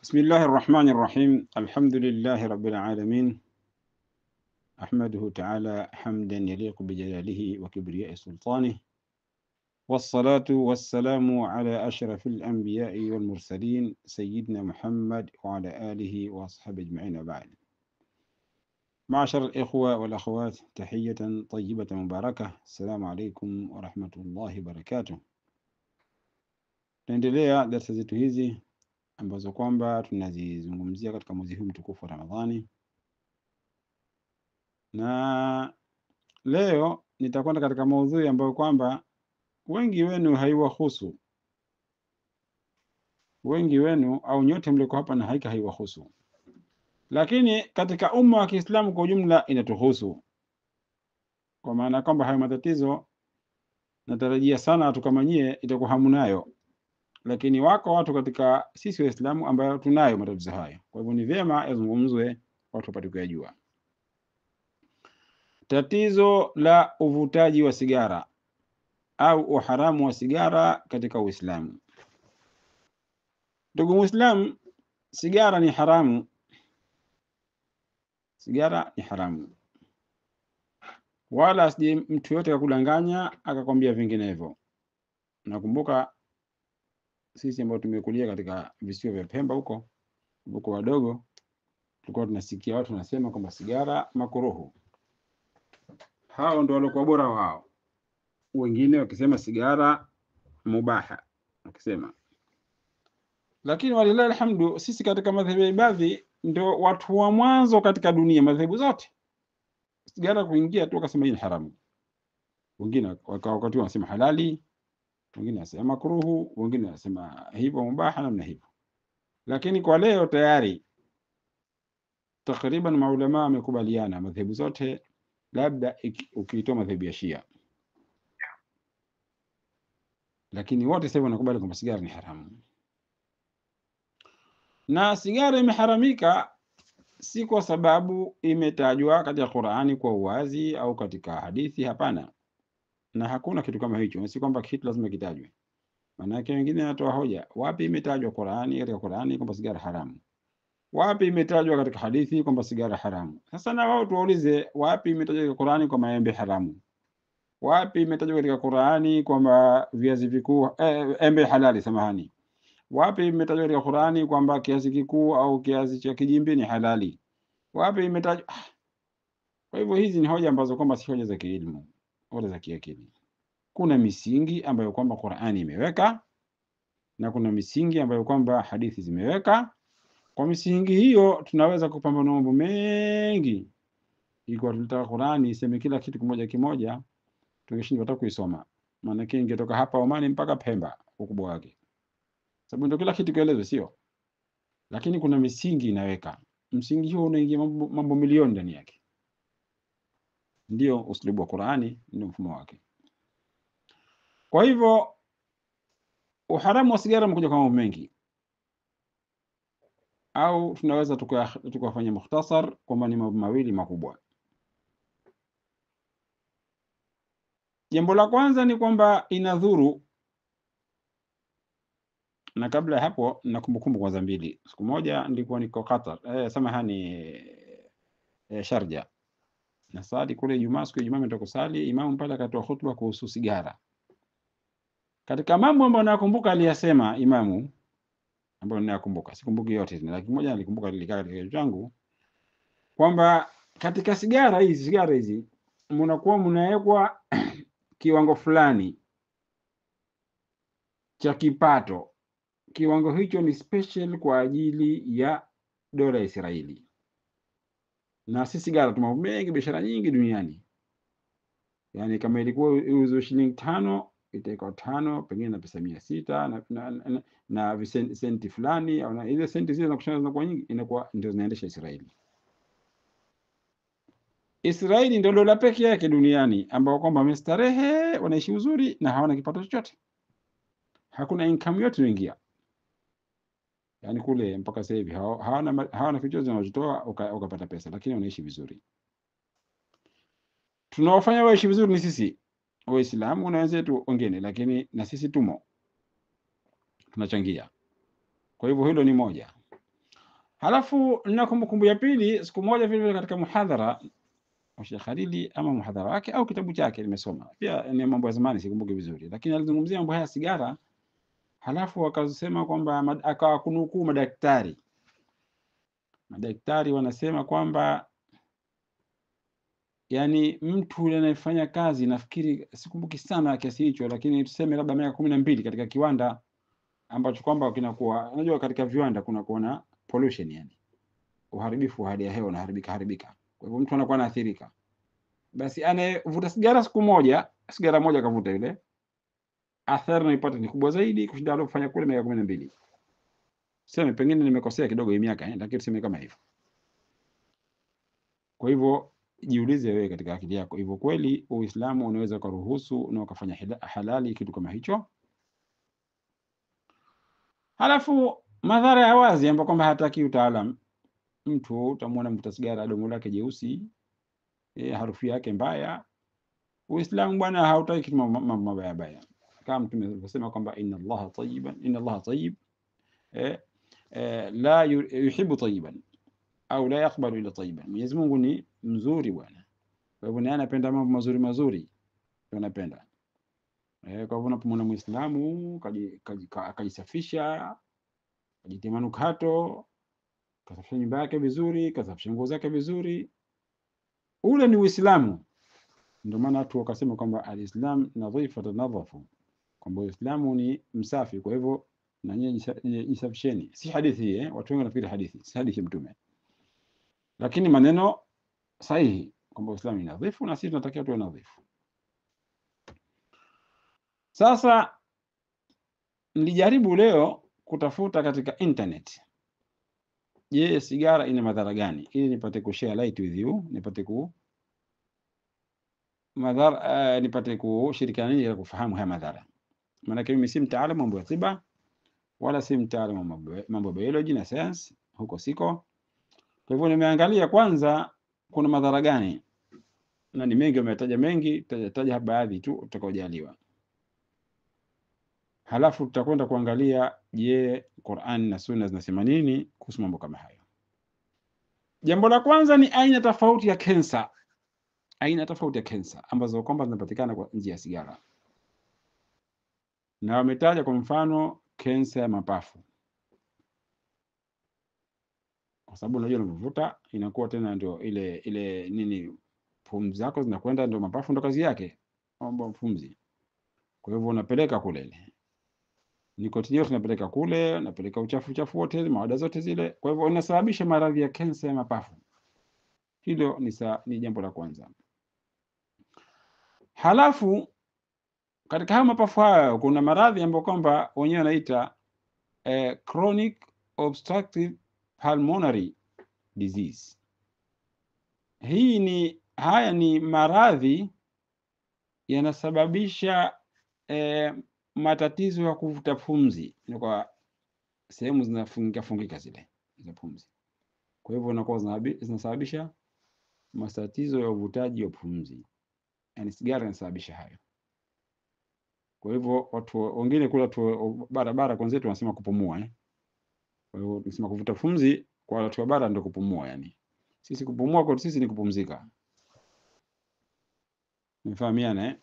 بسم الله الرحمن الرحيم. الحمد لله رب العالمين، أحمده تعالى حمدا يليق بجلاله وكبرياء سلطانه، والصلاة والسلام على أشرف الأنبياء والمرسلين سيدنا محمد وعلى آله وأصحابه أجمعين. بعد، معشر الإخوة والأخوات، تحية طيبة مباركة. السلام عليكم ورحمة الله وبركاته. Tunaendelea darasa zetu hizi ambazo kwamba tunazizungumzia katika mwezi huu mtukufu wa Ramadhani, na leo nitakwenda katika maudhui ambayo kwamba wengi wenu haiwahusu, wengi wenu au nyote mliko hapa na haika haiwahusu, lakini katika umma wa Kiislamu kwa ujumla inatuhusu, kwa maana kwamba hayo matatizo natarajia sana watu kama nyie itakuwa hamunayo, lakini wako watu katika sisi Waislamu ambayo tunayo matatizo hayo. Kwa hivyo ni vyema yazungumzwe, watu wapate kuyajua. Tatizo la uvutaji wa sigara au uharamu wa sigara katika Uislamu. Ndugu Muislamu, sigara ni haramu. Sigara ni haramu, wala asije mtu yote akakudanganya akakwambia vinginevyo. Nakumbuka sisi ambao tumekulia katika visiwa vya Pemba huko wadogo, tulikuwa tunasikia watu wanasema kwamba sigara makuruhu. Hao ndio walikuwa bora wao, wengine wakisema sigara mubaha wakisema. Lakini walilahi alhamdu, sisi katika madhehebu ya ibadhi ndio watu wa mwanzo katika dunia, madhehebu zote, sigara kuingia tu wakasema hii ni haramu. Wengine wakati wanasema halali, wengine wanasema makruhu, wengine wanasema hivyo mubaha, namna hivyo. Lakini kwa leo tayari takriban maulama wamekubaliana madhehebu zote, labda ukiitoa madhehebu ya Shia, lakini wote sasa wanakubali kwamba sigara ni haramu. Na sigara imeharamika si kwa sababu imetajwa katika Qur'ani kwa uwazi au katika hadithi, hapana. Na hakuna kitu kama hicho, si kwamba kitu lazima kitajwe. Maana yake wengine wanatoa hoja, wapi imetajwa Qur'ani, katika Qur'ani kwamba sigara haramu? Wapi imetajwa katika hadithi kwamba sigara haramu? Sasa na wao tuwaulize, wapi imetajwa katika Qur'ani kwamba embe haramu? Wapi imetajwa katika Qur'ani kwamba viazi vikuu embe halali, samahani? Wapi imetajwa katika Qur'ani kwamba kiazi kikuu au kiazi cha kijimbi ni halali? Wapi imetajwa? Kwa hivyo hizi ni hoja ambazo kwamba si hoja za kielimu wala za kiakili. Kuna misingi ambayo kwamba Qur'ani imeweka na kuna misingi ambayo kwamba hadithi zimeweka. Kwa misingi hiyo tunaweza kupambana mambo mengi. Ikiwa tulitaka Qur'ani iseme kila kitu kimoja kimoja, tungeshindwa hata kuisoma. Maana yake ingetoka hapa Omani mpaka Pemba ukubwa wake, sababu ndio kila kitu kielezwe, sio? Lakini kuna misingi inaweka, msingi huo unaingia mambo milioni ndani yake. Ndio uslubu wa Qur'ani, ndio mfumo wake. Kwa hivyo uharamu wa sigara umekuja kwa mambo mengi, au tunaweza tukafanya mukhtasar kwamba ni mambo mawili makubwa. Jambo la kwanza ni kwamba inadhuru, na kabla ya hapo na kumbukumbu kwanza mbili. Siku moja nilikuwa niko Qatar, samahani, Sharja, na sali kule Ijumaa. Siku ya Ijumaa nitoka kusali, imamu pale akatoa hutuba kuhusu sigara. Katika mambo ambayo nakumbuka aliyasema imamu, ambayo ninakumbuka, sikumbuki yote, lakini moja nilikumbuka, lilikaa katika kichwa changu, kwamba katika sigara hizi mnakuwa mnawekwa kiwango fulani cha kipato. Kiwango hicho ni special kwa ajili ya dola ya Israeli. Na si sigara tu, mambo mengi, biashara nyingi duniani. Yani kama ilikuwa iuzwe shilingi 5 itakuwa 5 pengine na pesa 600 na senti fulani, au ile senti zile zinakushana kwa nyingi, inakuwa ndio zinaendesha Israeli. Israeli ndio dola pekee yake duniani ambao kwamba wamestarehe, wanaishi uzuri na hawana kipato chochote. Hakuna income yote inaingia. Yani kule mpaka sasa hivi hawana kitu chochote wanachotoa ukapata pesa, lakini wanaishi vizuri. Tunaofanya waishi vizuri ni sisi Waislamu na wenzetu wengine, lakini na sisi tumo tunachangia. Kwa hivyo hilo ni moja. Halafu na kumbukumbu ya pili, siku moja vile vile katika muhadhara wa Sheikh Khalili ama muhadhara wake au kitabu chake nimesoma, pia ni mambo ya zamani sikumbuki vizuri, lakini alizungumzia mambo haya sigara. Halafu akasema kwamba akawakunukuu madaktari wanasema kwamba yani mtu yule anayefanya kazi, nafikiri sikumbuki sana kiasi hicho, lakini tuseme labda miaka 12 katika kiwanda ambacho kwamba kinakuwa, unajua katika viwanda kunakuwa na pollution, yani uharibifu wa hali ya hewa unaharibika. Kwa hivyo mtu anakuwa anaathirika. Basi anayevuta sigara siku moja, sigara moja kavuta ile, athari naipata ni kubwa zaidi kushinda alofanya kule miaka 12. Sema pengine nimekosea kidogo hii miaka, lakini tuseme kama hivyo. Kwa hivyo jiulize wewe katika akili yako, hivyo kweli Uislamu unaweza kuruhusu na ukafanya halali kitu kama hicho? Halafu madhara ya wazi ambapo kwamba hataki utaalamu. Mtu utamwona mvuta sigara, domo lake jeusi, harufu yake mbaya. Uislamu bwana hautaki kitu mabaya baya, kama Mtume alivyosema kwamba inna Allaha tayyib la yuhibbu tayyiban au la yakbalu illa tayyiban. Mwenyezi Mungu ni mzuri bwana, kwa hivyo naye anapenda mambo mazuri anapenda. Kwa hivyo unapomwona Muislamu akajisafisha, kajitia manukato, kasafisha nyumba yake vizuri, kasafisha nguo zake vizuri, ule ni Uislamu. Ndio maana watu wakasema kwamba alislam nadhifatu nadhafu, kwamba Uislamu ni msafi. Kwa hivyo na nyinyi jisafisheni. Si hadithi hii, watu wengi wanafikiri hadithi, si hadithi ya Mtume, lakini maneno sahihi kwamba Uislamu ni nadhifu na sisi tunatakiwa tuwe nadhifu. Sasa nilijaribu leo kutafuta katika internet, je, sigara ina madhara gani, ili nipate kushare light with you, nipate kushirikiana ninyi kufahamu haya madhara. Maana mimi si mtaalamu mambo ya tiba wala si mtaalamu mambo ya biology na science, huko siko. Kwa hivyo nimeangalia kwanza kuna madhara gani, na ni mengi, umetaja mengi, taja baadhi tu utakaojaliwa. Halafu tutakwenda kuangalia, je, Qur'an na Sunna zinasema nini kuhusu mambo kama hayo. Jambo la kwanza ni aina tofauti ya kansa. Aina tofauti ya kansa ambazo kwamba zinapatikana kwa njia ya sigara, na wametaja kwa mfano kansa ya mapafu, kwa sababu unajua unavuta inakuwa tena ndio ile nini, pumzi zako zinakwenda, ndio mapafu ndo kazi yake, mambo pumzi. Kwa hivyo unapeleka kule ile nikotini yote, unapeleka kule, unapeleka uchafu wote, mawada zote zile. Kwa hivyo inasababisha maradhi ya kansa ya mapafu. Hilo ni jambo la kwanza. Halafu katika haya mapafu hayo kuna maradhi ambayo kwamba wenyewe wanaita chronic obstructive pulmonary disease. Haya ni maradhi yanasababisha matatizo ya kuvuta pumzi, kwa sehemu zinafungika zile za pumzi. Kwa hivyo inakuwa zinasababisha matatizo ya uvutaji wa pumzi, yani sigara inasababisha hayo. Kwa hivyo watu wengine kula tu barabara kwanza tu wanasema kupumua. Kwa hivyo tunasema kuvuta pumzi kwa watu wa bara ndio kupumua, yani sisi kupumua kwa sisi ni kupumzika. Mfahamiana.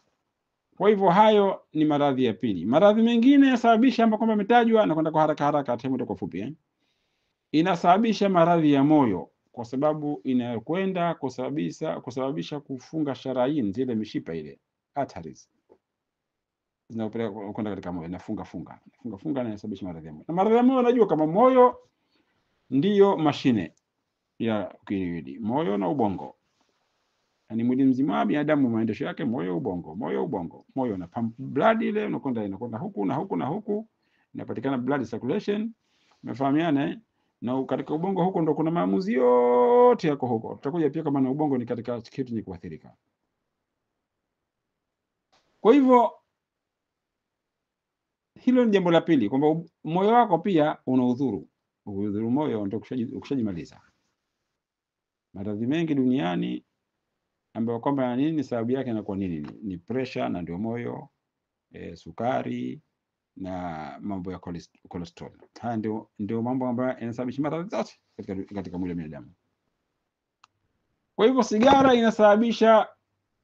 Kwa hivyo hayo ni maradhi ya pili. Maradhi mengine yanasababisha ambapo kwamba umetajwa, na kwenda kwa haraka temu kwa fupi. Inasababisha maradhi ya moyo, kwa sababu inayokwenda kusababisha kufunga sharain, zile mishipa ile arteries zinapeleka kwenda katika moyo, nafunga na inasababisha maradhi ya moyo. Na maradhi ya moyo unajua kama moyo ndiyo mashine ya kiwili, moyo na ubongo, yani mwili mzima binadamu maendesho yake moyo ubongo. Moyo na pump blood ile inakwenda huku na huku, inapatikana blood circulation. Umefahamiana? Na katika ubongo huko ndo kuna maamuzi yote yako huko. Tutakuja pia kama na ubongo ni katika kitu ni kuathirika. Kwa hivyo hilo ni jambo la pili, kwamba moyo wako pia una udhuru moyo ndio ukishajimaliza. Maradhi mengi duniani ambayo kwamba nini sababu yake inakuwa nini? Ni pressure, na ndio moyo, sukari na mambo ya cholesterol. Haya ndio mambo ambayo yanasababisha maradhi zote katika mwili wa binadamu. Kwa hivyo sigara inasababisha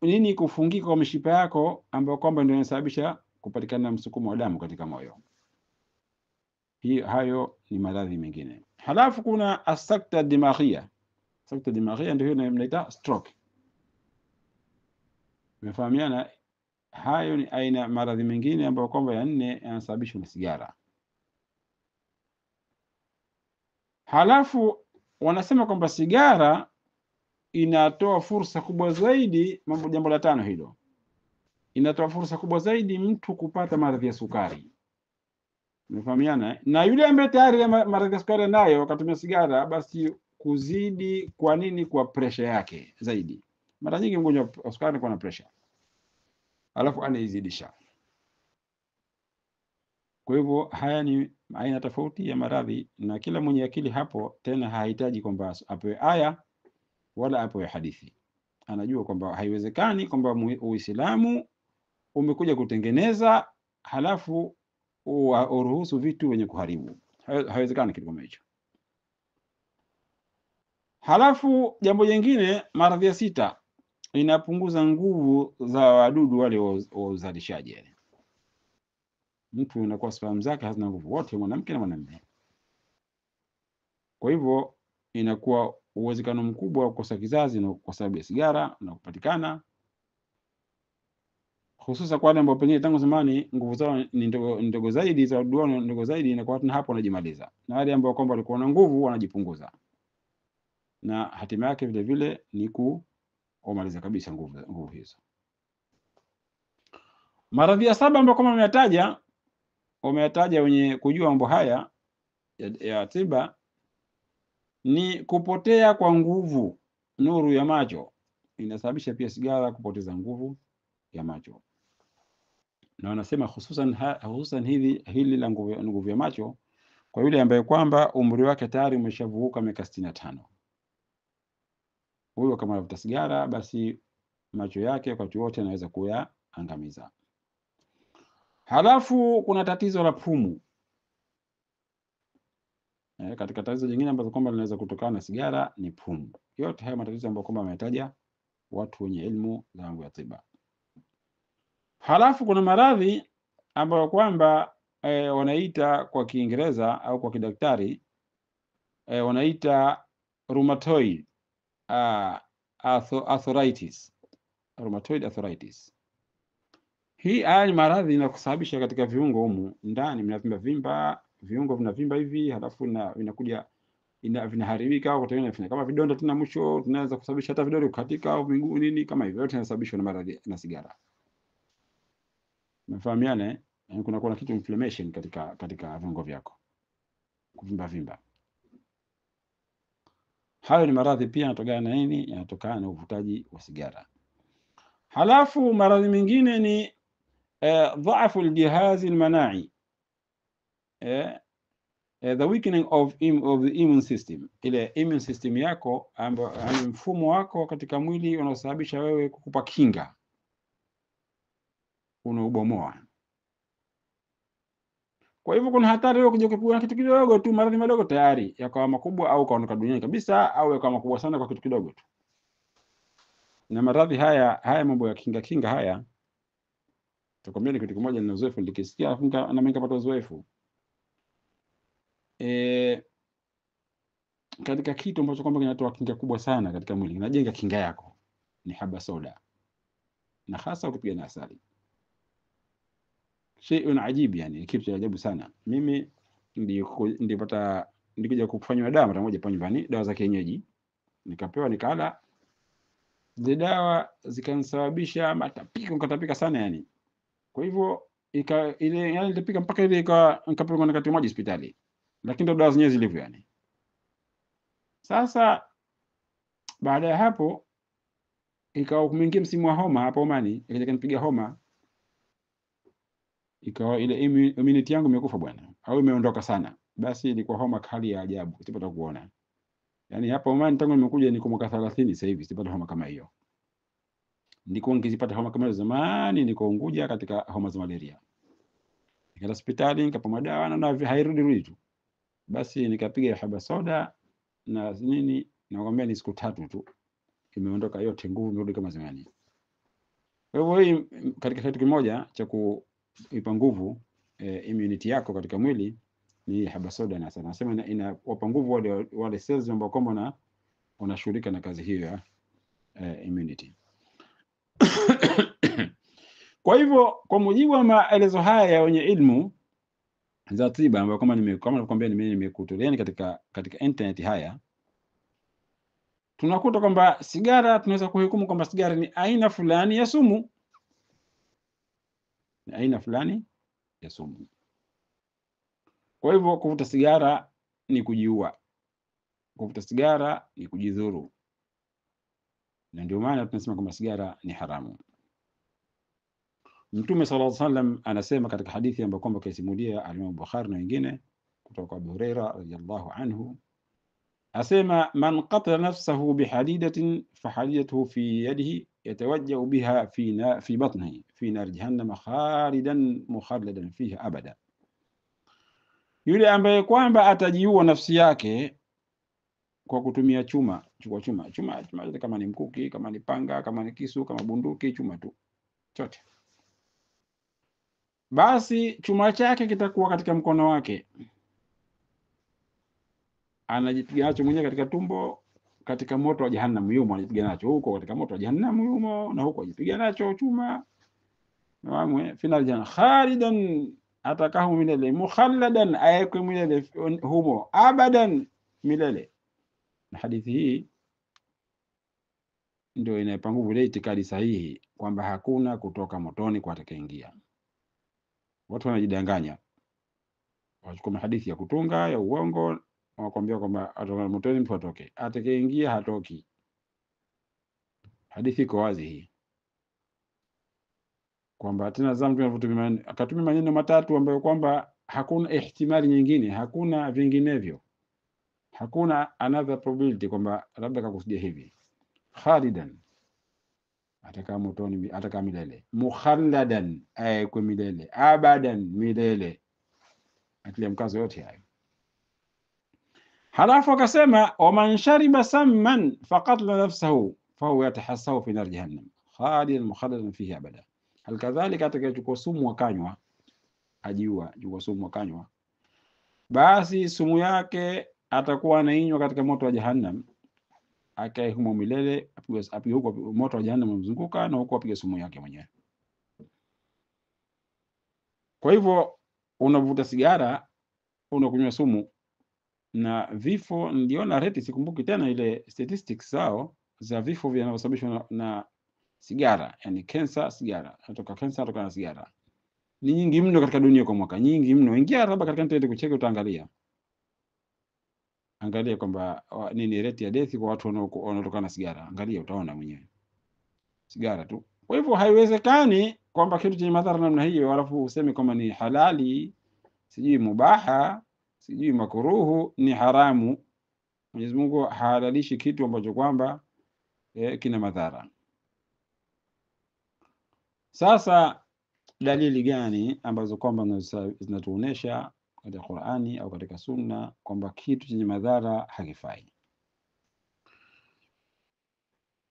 nini? Kufungika kwa mishipa yako, ambayo kwamba ndio inasababisha kupatikana msukumo wa damu katika moyo. Hayo ni maradhi mengine. Halafu kuna asakta dimaghia. Sakta dimaghia ndio hiyo mnaita stroke. Umefahamiana? Hayo ni aina maradhi mengine ambayo kwamba ya nne yanasababishwa na sigara. Halafu wanasema kwamba sigara inatoa fursa kubwa zaidi, jambo la tano hilo, inatoa fursa kubwa zaidi mtu kupata maradhi ya sukari. Umefahamiana? Na yule ambaye tayari maradhi ya sukari nayo akatumia sigara, basi kuzidi kwa nini? Kwa pressure yake zaidi. Mara nyingi mgonjwa wa sukari anakuwa na pressure, alafu anaizidisha. Kwa hivyo haya ni aina tofauti ya maradhi, na kila mwenye akili hapo tena hahitaji kwamba apewe aya wala apewe hadithi. Anajua kwamba haiwezekani kwamba Uislamu umekuja kutengeneza halafu uruhusu vitu wenye kuharibu. Haiwezekani kitu kama hicho. Halafu jambo jingine, maradhi ya sita, inapunguza nguvu za wadudu wale wa uzalishaji. Mtu anakuwa sperm zake hazina nguvu, wote mwanamke na mwanamume. Kwa hivyo inakuwa uwezekano mkubwa wa kukosa kizazi na kwa sababu ya sigara na kupatikana, hususa kwa wale ambao pengine tangu zamani nguvu zao ni ndogo zaidi, za wadudu ndogo zaidi, inakuwa tena hapo wanajimaliza, na wale ambao kwamba walikuwa na nguvu wanajipunguza, na hatima yake vile vile ni kumaliza kabisa nguvu hizo. Maradhi ya saba ambayo kama umeyataja wenye kujua mambo haya ya tiba ni kupotea kwa nguvu, nuru ya macho. Inasababisha pia sigara kupoteza nguvu ya macho, na wanasema hususan hili la nguvu ya macho kwa yule ambaye kwamba umri wake tayari umeshavuka miaka 65. Huyo kama anavuta sigara, basi macho yake wakati wote anaweza kuyaangamiza. Halafu kuna tatizo la pumu. Katika tatizo jingine ambazo kwamba linaweza kutokana na sigara ni pumu. Yote haya matatizo ambayo kwamba wametaja watu wenye elimu za mambo ya tiba. Halafu kuna maradhi ambayo kwamba wanaita kwa Kiingereza au kwa kidaktari wanaita rheumatoid arthritis. Rheumatoid arthritis. Haya ni maradhi inakusababisha katika viungo humu ndani vinavimba, viungo vinavimba hivi, halafu vinakuja vinaharibika au kutengeneza kama vidonda, tena mwisho tunaweza kusababisha hata vidole kukatika au miguu nini kama hivyo. Yote yanasababishwa na maradhi na sigara. Mfahamiane, kuna kitu inflammation katika viungo vyako, kuvimba. Hayo ni maradhi pia yanatokana na nini? Yanatokana na uvutaji wa sigara. Halafu maradhi mengine ni dhaifu aljihazi almanai, the weakening of the immune system. Ile immune system yako ambayo ni mfumo wako katika mwili unaosababisha wewe kukupa kinga, unaubomoa. Kwa hivyo kuna hatari wewe kuja kupigwa na kitu kidogo tu, maradhi madogo tayari yakawa makubwa, au kaondoka duniani kabisa, au yakawa makubwa sana kwa kitu kidogo tu. Na maradhi haya mambo ya kinga haya, tukwambia ni kitu kimoja, na uzoefu nikisikia na mimi nikapata uzoefu katika kitu ambacho kwamba kinatoa kinga kubwa sana katika mwili, kinajenga kinga yako, ni haba soda, na hasa ukipiga na asali. Shay'un ajib, yani kitu cha ajabu sana. Mimi ndikuja kufanywa dawa mara moja pa nyumbani, dawa za kienyeji nikapewa, nikala zile dawa zikanisababisha matapiko, nikatapika sana yani. Kwa hivyo yani nilipika mpaka ile nikapelekwa nikati moja hospitali, lakini ndo dawa zenyewe zilivyo yani. Sasa baada ya hapo ikawa kumeingia msimu wa homa hapa Omani, ikaja kanipiga homa, ikawa ile immunity yangu imekufa bwana, au imeondoka sana. Basi ilikuwa homa kali ya ajabu, sipata kuona. Yani hapa Omani tangu nimekuja niko mwaka 30 sasa hivi sipata homa kama hiyo. Niko nikizipata homa kama hizo zamani niko Unguja katika homa za malaria. Nikaenda hospitali nikapoma dawa na hairudi rudi tu. Basi nikapiga haba soda na nini, nakwambia ni siku 3 tu imeondoka yote, nguvu imerudi kama zamani. Kwa hivyo hii katika kitu kimoja cha kuipa nguvu immunity yako katika mwili ni haba soda, na sana nasema inawapa nguvu wale cells ambao kwamba wanashughulika na kazi hiyo ya immunity. Kwa hivyo kwa mujibu wa maelezo haya ya wenye ilmu za tiba ambayo kama nilikwambia nimekutolea katika internet haya, tunakuta kwamba sigara tunaweza kuhukumu kwamba sigara ni aina fulani ya sumu, ni aina fulani ya sumu. Kwa hivyo kuvuta sigara ni kujiua, kuvuta sigara ni kujidhuru, na ndio maana tunasema kwamba sigara ni haramu. Mtume sallallahu alaihi wasallam anasema katika hadithi ambayo kwamba kaisimulia Imam Bukhari na wengine kutoka kwa Abu Huraira radhiyallahu anhu, asema man qatala nafsahu bihadidatin fahadidatuhu fi yadihi yatawajjau biha fi batnihi fi nar jahannam khalidan mukhalladan fiha abada, yule ambaye kwamba atajiua nafsi yake kwa kutumia chuma kama ni mkuki, kama ni panga, kama ni kisu, kama bunduki, chuma tu chote, basi chuma chake kitakuwa katika mkono wake, anajipiga nacho mwenyewe katika tumbo, katika moto wa jahannam yumo, anajipiga nacho huko katika moto wa jahannam yumo, na huko ajipiga nacho chuma, naamwe final jana khalidan, atakahu milele, mukhalladan, ayekwe milele humo, abadan, milele. Na hadithi hii ndio inaipa nguvu ile itikadi sahihi kwamba hakuna kutoka motoni kwa atakayeingia. Watu wanajidanganya, wachukua hadithi ya kutunga ya uongo, wakwambia kwamba atoka motoni mtu atoke, atakayeingia hatoki. Hadithi iko wazi hii kwamba tena zamu akatumia maneno matatu ambayo kwamba hakuna ihtimali nyingine, hakuna vinginevyo, hakuna another probability kwamba labda kakusudia hivi. Khalidan, atakaa motoni, atakaa milele. Mukhalladan, ayekwe milele. Abadan, milele. Atilia mkazo yote hayo. Halafu akasema waman shariba samman faqatala nafsahu fahuwa yatahassahu fi nar jahannam khalidan mukhalladan fihi abada. Halikadhalika atakayechukua sumu akanywa, ajiua, chukua sumu akanywa, basi sumu yake atakuwa anainywa katika moto wa jahannam, akae humo milele, apige huko moto wa jahannam umzunguka, na huko apige sumu yake mwenyewe. Kwa hivyo unavuta sigara, unakunywa sumu, na vifo niliona rate, sikumbuki tena ile statistics zao za vifo vinavyosababishwa na sigara, yani cancer, sigara, kutoka na sigara ni nyingi mno katika dunia kwa mwaka, nyingi mno. Ingia labda katika internet kucheki, utaangalia kwamba nini rate ya death kwa watu wanaotokana na sigara, angalia utaona mwenyewe, sigara tu. Kwa hivyo haiwezekani kwamba kitu chenye madhara namna hiyo alafu useme kwamba ni halali, sijui mubaha, sijui makuruhu, ni haramu. Mwenyezi Mungu halalishi kitu ambacho kwamba kina madhara. Sasa dalili gani ambazo kwamba zinatuonesha katika Qur'ani au katika Sunna kwamba kitu chenye madhara hakifai?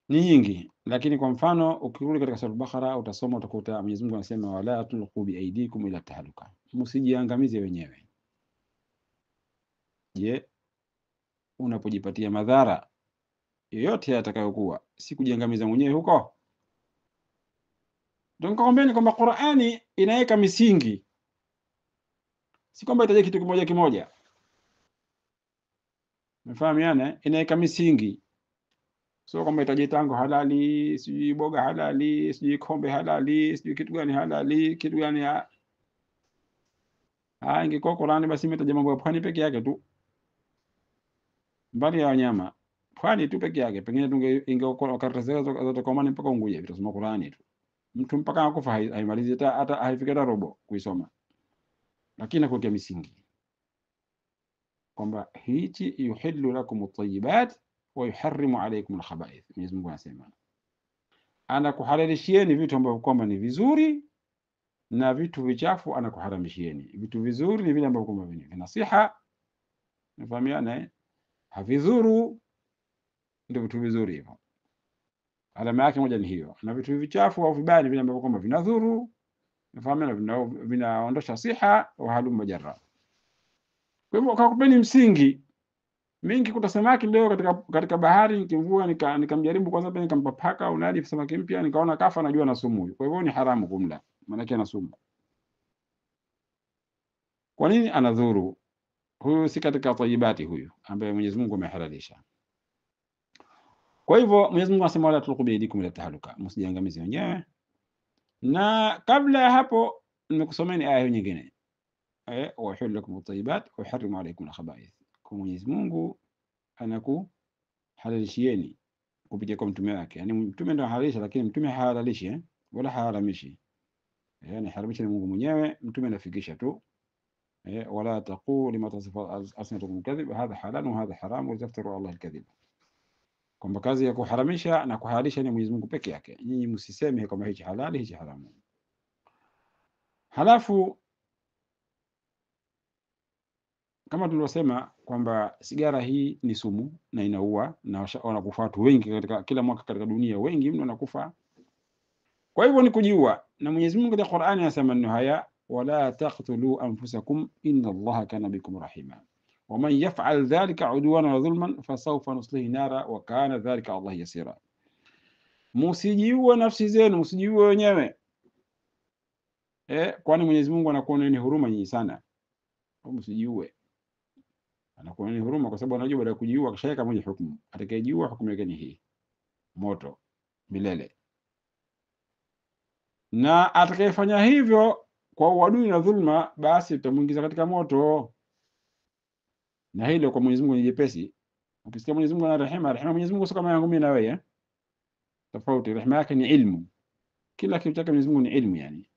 Ni nyingi, lakini kwa mfano ukirudi katika sura Al-Baqara utasoma, utakuta Mwenyezi Mungu anasema wala tulqu bi aidikum ila tahaluka, msijiangamize wenyewe. Je, unapojipatia madhara yoyote yatakayokuwa, si kujiangamiza mwenyewe huko? Ndio nikakwambieni kwamba Qur'ani inaweka misingi, si kwamba itaje kitu kimoja kimoja. Mfahamiane, inaweka misingi, sio kwamba itaje tango halali, sijui boga halali, sijui kombe halali, sijui kitu gani halali, kitu gani ingekuwa Qur'ani basi imetaja mambo ya pwani peke yake tu, mbali ya wanyama, pwani tu peke yake. Pengine ingekuwa karatasi zote kwa maana mpaka Unguja vitasoma Qur'ani tu, mtu mpaka akufa haimalizi hata haifika robo kuisoma, lakini kuweka misingi kwamba hichi yuhillu lakum at-tayyibat wa yuharrimu alaykum al-khaba'ith. Mwenyezi Mungu anasema anakuhalalishieni vitu ambavyo kwamba ni vizuri na vitu vichafu anakuharamishieni. Vitu vizuri ni vile ambavyo kwamba vina siha, nafahamiana havidhuru, ndio vitu vizuri hivyo. Alama yake moja ni hiyo, na vitu vichafu au vibaya ni vile ambavyo kwamba vinadhuru, nafahamiana, vinaondosha siha wa halum majara. Kwa hivyo kakupeni msingi mingi kuta samaki leo katika bahari, nikimvua nikamjaribu kwanza, pia nikampa paka au nadi samaki mpya, nikaona kafa, najua na sumu. Kwa hivyo ni haramu kumla, maana yake ana sumu. Kwa nini? Anadhuru. Huyu si katika tayibati, huyu ambaye Mwenyezi Mungu amehalalisha. Kwa hivyo Mwenyezi Mungu anasema wala tulqu biaidikum ila tahaluka, msijiangamize wenyewe. Na kabla ya hapo nimekusomeni aya nyingine, wa uhillu lakum at-tayyibat wa yuharrimu alaykum al-khaba'ith. Kwa Mwenyezi Mungu anakuhalalishieni kupitia kwa mtume wake, yani mtume ndio halalisha, lakini mtume hahalalishi wala haharamishi, yani haramisha ni Mungu mwenyewe, mtume anafikisha tu. wala taqulu lima tasifu alsinatukum kadhib hadha halal wa hadha haram wa taftaru ala Allah alkadhib, kwamba kazi ya kuharamisha na kuhalalisha ni Mwenyezi Mungu peke yake, nyinyi msiseme kama hichi halali hichi haramu. Halafu kama tulivyosema kwamba sigara hii ni sumu na inaua na wanakufa watu wengi katika kila mwaka katika dunia, wengi mno wanakufa. Kwa hivyo ni kujiua, na Mwenyezi Mungu katika Qur'ani anasema neno haya, wala taqtulu anfusakum inna Allaha kana bikum rahima waman yaf'al dhalika udwana wa dhulman fasawfa nuslihi nara wa kana dhalika Allah yasira. Msijiue nafsi zenu, msijiue wenyewe, kwani Mwenyezi Mungu anakuoneni huruma nyinyi sana. Msijiue, anakuoneni huruma kwa sababu anajua baada ya kujiua kishaweka mwenye hukumu, atakayejiua hukumu yake ni hii, moto milele. Na atakayefanya hivyo kwa uadui na dhulma, basi tutamuingiza katika moto. Na hilo kwa Mwenyezi Mungu ni jepesi. Ukisikia Mwenyezi Mungu ana rehema, rehema Mwenyezi Mungu sio kama yangu mimi na wewe, tofauti. Rehema yake ni ilmu, kila kitu chake Mwenyezi Mungu ni ilmu. Yani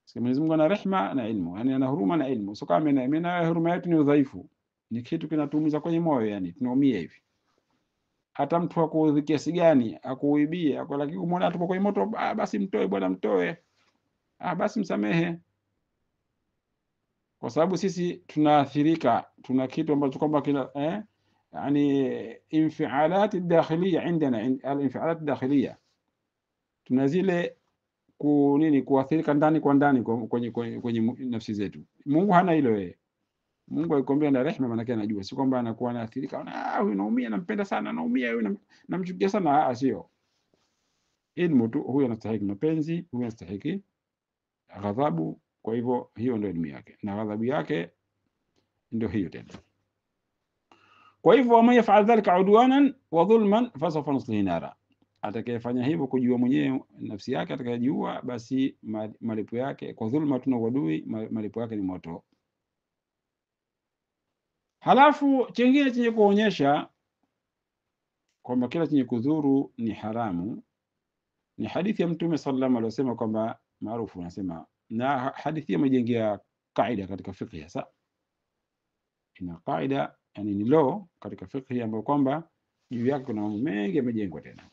sio Mwenyezi Mungu ana rehema na ilmu, yani ana huruma na ilmu, sio kama mimi na wewe. Huruma yetu ni udhaifu, ni kitu kinatuumiza kwenye moyo, yani tunaumia hivi. Hata mtu akuudhi kiasi gani, akuibie, lakini umeona tuko kwenye moto, basi mtoe bwana, mtoe, basi msamehe, kwa sababu sisi tunaathirika, tuna kitu ambacho kwamba kila yani infialat dakhiliya indana, al-infialat dakhiliya, tuna zile kuathirika ndani kwa ndani kwenye nafsi zetu. Mungu hana hilo yeye. Mungu akikwambia na rehema, maana yake anajua, si kwamba anakuwa anaathirika, huyu naumia, nampenda sana, naumia, huyu namchukia sana, sio ilmu tu. Huyu anastahili mapenzi, huyu anastahili ghadhabu. Kwa hivyo hiyo ndio elimu yake, na ghadhabu yake ndio hiyo tena. Kwa hivyo waman yaf'al dhalika udwanan wa dhulman fasawfa nuslihi nara, atakayefanya hivyo kujiua mwenyewe nafsi yake, atakayejiua, basi malipo yake kwa dhulma tuna uadui, malipo yake ni moto. Halafu chengine chenye kuonyesha kwamba kila chenye kudhuru ni haramu ni hadithi ya Mtume sallallahu alaihi wasallam, kwamba maarufu anasema, na hadithi imejengea kaida katika fiqh. Sasa ina kaida, yani ni law katika fiqh ambayo kwamba juu yake kuna mambo mengi yamejengwa. Tena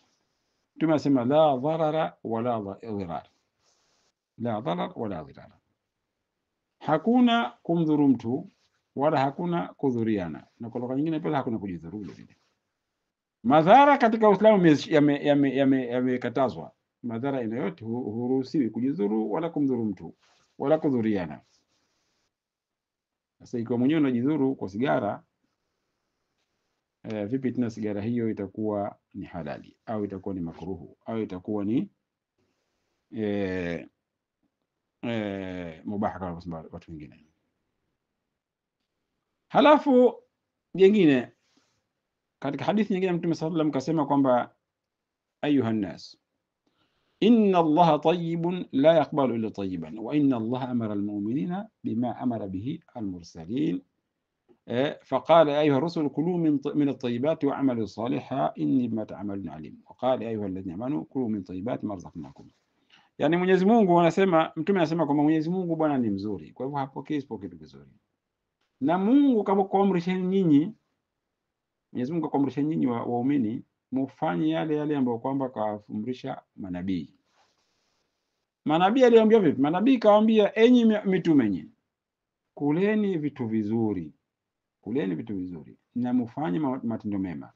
Mtume anasema la dharara wala dhirar, la dharar wala dhirar, hakuna kumdhuru mtu wala hakuna kudhuriana, na kwa lugha nyingine pia hakuna kujidhuru vile. Madhara katika Uislamu yamekatazwa. Madhara aina yote huruhusiwi kujidhuru wala kumdhuru mtu wala kudhuriana. Sasa ikiwa mwenyewe unajidhuru kwa sigara, vipi tena sigara hiyo itakuwa ni halali au itakuwa ni makruhu au itakuwa ni mubaha kama wanasema watu wengine. Halafu jingine katika hadithi nyingine Mtume sallallahu alaihi wasallam kasema kwamba ayuha nnas inna Allaha tayyibun la yaqbalu illa tayyiban wa inna Allaha amara almu'minina bima amara bihi almursalin فقال أيها الرسل كلوا من الطيبات واعملوا صالحا إني بما تعملون عليم وقال أيها الذين آمنوا كلوا من طيبات ما رزقناكم. Yani Mwenyezi Mungu anasema, Mtume anasema kwamba Mwenyezi Mungu Bwana ni mzuri, kwa hivyo hapokei isipokuwa kitu kizuri. Na Mungu kama kuamrisheni nyinyi, Mwenyezi Mungu akaamrisha nyinyi waumini mufanye yale yale ambayo kwamba kawaamrisha manabii. Manabii aliwaambia vipi? Manabii kawaambia, enyi mitume nyinyi, kuleni vitu vizuri, kuleni vitu vizuri na mfanye matendo mema,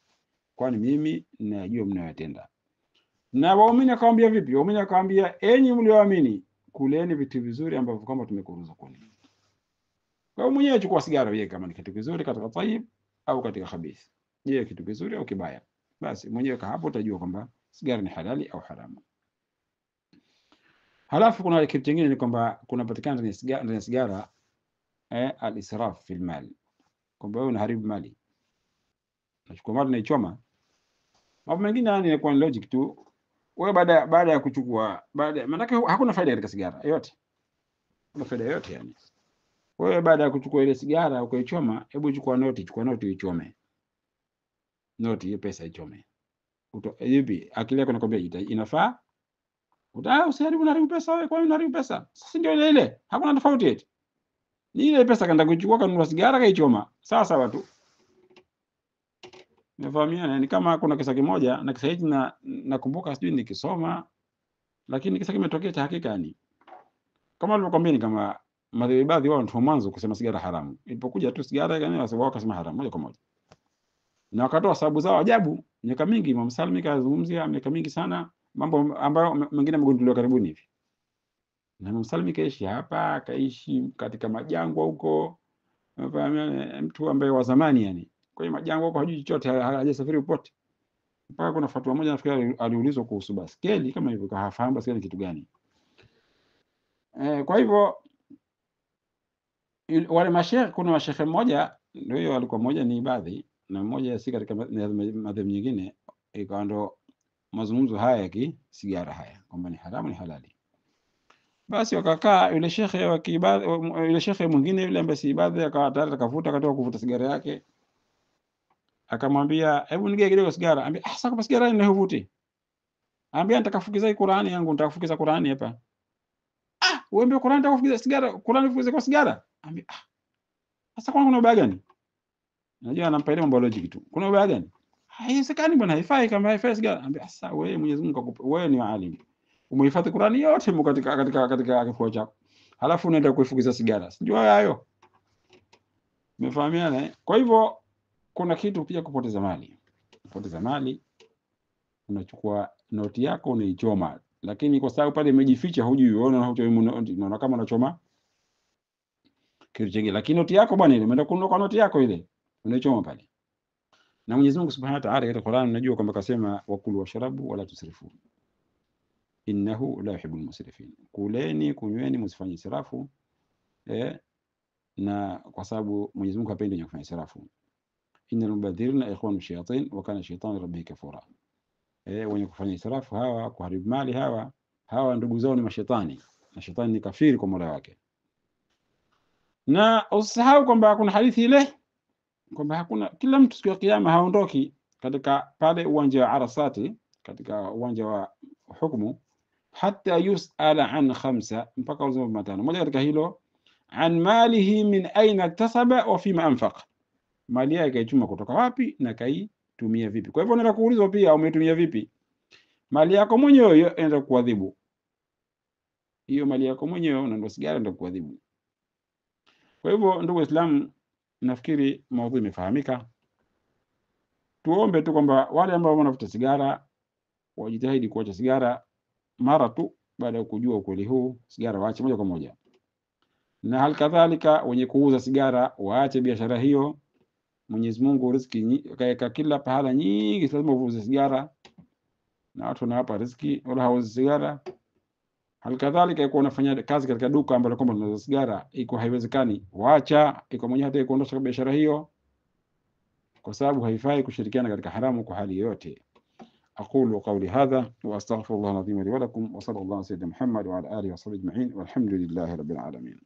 kwani mimi ninajua mnayotenda. Na waumini akawaambia vipi? Waumini akawaambia, enyi mlioamini, kuleni vitu vizuri ambavyo kama tumekuruzukuni. Kwa hiyo mwenyewe chukua sigara wewe, kama ni kitu kizuri katika tayyib au katika khabith. Je, kitu kizuri au kibaya? Basi mwenyewe hapo utajua kwamba sigara ni halali au haramu. Halafu kuna kitu kingine ni kwamba kunapatikana ndani ya sigara al-israf fil mal, kwamba wewe unaharibu mali, unachukua mali unaichoma. Mambo mengine yani inakuwa ni logic tu. Wewe baada ya kuchukua, maana hakuna faida katika sigara yote, hakuna faida yote yani. Wewe baada ya kuchukua ile sigara ukaichoma, hebu chukua noti uichome. Noti hiyo, pesa ichome. Hivi akili yako inakwambia inafaa? Usiharibu, unaharibu pesa wewe. Kwa nini unaharibu pesa? Sasa ndio ile, hakuna tofauti eti. Ni ile pesa kaenda kuchukua, kanunua sigara kaichoma. Sawa sawa tu. Nafahamiana, ni kama kuna kisa kimoja, na kisa hiki nakumbuka sijui nikisoma, lakini kisa kimetokea cha hakika yani. Kama nilivyokuambia, ni kama madhehebu wao ndio mwanzo kusema sigara haramu. Ilipokuja tu sigara yani wao wakasema haramu moja kwa moja. Na wakatoa sababu zao ajabu, miaka mingi. Imam Salmi kazungumzia miaka mingi sana mambo ambayo mengine yamegunduliwa karibuni hivi. Na Imam Salmi kaishi hapa, kaishi katika majangwa huko. Mtu ambaye wa zamani yani. Kwa hiyo majangwa huko hajui chochote, hajasafiri popote. Mpaka kuna fatwa moja nafikiri aliulizwa kuhusu baskeli kama hivyo, hafahamu baskeli kitu gani. Kwa hivyo wale masheikh, kuna masheikh mmoja ndio hiyo alikuwa, mmoja ni Ibadhi na mmoja si katika madhehebu nyingine, ikawa ndo mazungumzo haya ya sigara haya kwamba ni haramu ni halali. Basi wakakaa, yule shekhe wa Ibadhi, yule shekhe mwingine yule ambaye si Ibadhi, akawa tayari akavuta, akatoka kuvuta sigara yake, akamwambia hebu nigee kidogo sigara. Ambia sasa kwa sigara ni huvuti. Ambia nitakafukiza Qur'ani yangu, nitakafukiza Qur'ani hapa. Uombe Qur'ani, nitakafukiza sigara, Qur'ani fukiza kwa sigara. Ambia sasa kwa kuna ubaya gani? Unajua anampa ile mambo logic tu. Kuna ubaya gani? Haiwezekani bwana, haifai. Kama haifai sigara. Ambia sasa wewe, Mwenyezi Mungu akupe, wewe ni alim, umehifadhi Qur'ani yote katika kifua chako, halafu unaenda kuifukiza sigara. Sijui hayo. Umefahamiana? Kwa hivyo kuna kitu pia kupoteza mali. Kupoteza mali, unachukua noti yako unaichoma, lakini kwa sababu pale imejificha, hujui wewe, unaona kama unachoma kitu kingine, lakini noti yako bwana, ile umeenda kununua kwa noti yako ile unaichoma pale. Na Mwenyezi Mungu Subhanahu wa Ta'ala katika Qur'an, unajua kwamba kasema wakulu washrabu wala tusrifu innahu la yuhibbul musrifin, kuleni kunyweni, msifanye israfu. Na kwa sababu Mwenyezi Mungu hapendi kufanya israfu. Innal mubadhirina ikhwanu shayatin wa kana shaytanu rabbihi kafura. Wenye kufanya israfu hawa, kuharibu mali, hawa ndugu zao ni mashetani, na shetani ni kafiri kwa Mola wake. Na usisahau kwamba kuna hadithi ile kwamba hakuna, kila mtu siku ya kiyama haondoki katika pale uwanja wa Arasati, katika uwanja wa hukumu, hata yusala an khamsa, mpaka uzima matano. Moja katika hilo, an malihi min aina iktasaba wa fima anfaq, mali yake kaichuma kutoka wapi na kaitumia vipi. Kwa hivyo unaenda kuulizwa pia, umetumia vipi mali yako mwenyewe. Hiyo inaenda kuadhibu, hiyo mali yako mwenyewe unaenda sigara, ndio kuadhibu. Kwa hivyo ndugu Waislamu, nafikiri maudhui imefahamika. Tuombe tu kwamba wale ambao wanavuta sigara wajitahidi kuacha sigara mara tu baada ya kujua ukweli huu, sigara waache moja kwa moja. Na hali kadhalika wenye kuuza sigara waache biashara hiyo. Mwenyezi Mungu riziki kaeka kila pahala nyingi, lazima uuze sigara na watu wanawapa riziki, wala hauzi sigara. Hali kadhalika iko unafanya kazi katika duka ambalo kwamba unauza sigara, iko haiwezekani, waacha, iko mwenyewe hata kuondosha biashara hiyo, kwa sababu haifai kushirikiana katika haramu kwa hali yote. أقول قولي هذا وأستغفر الله العظيم لي ولكم، وصلى الله على سيدنا محمد وعلى آله وصحبه أجمعين، والحمد لله رب العالمين.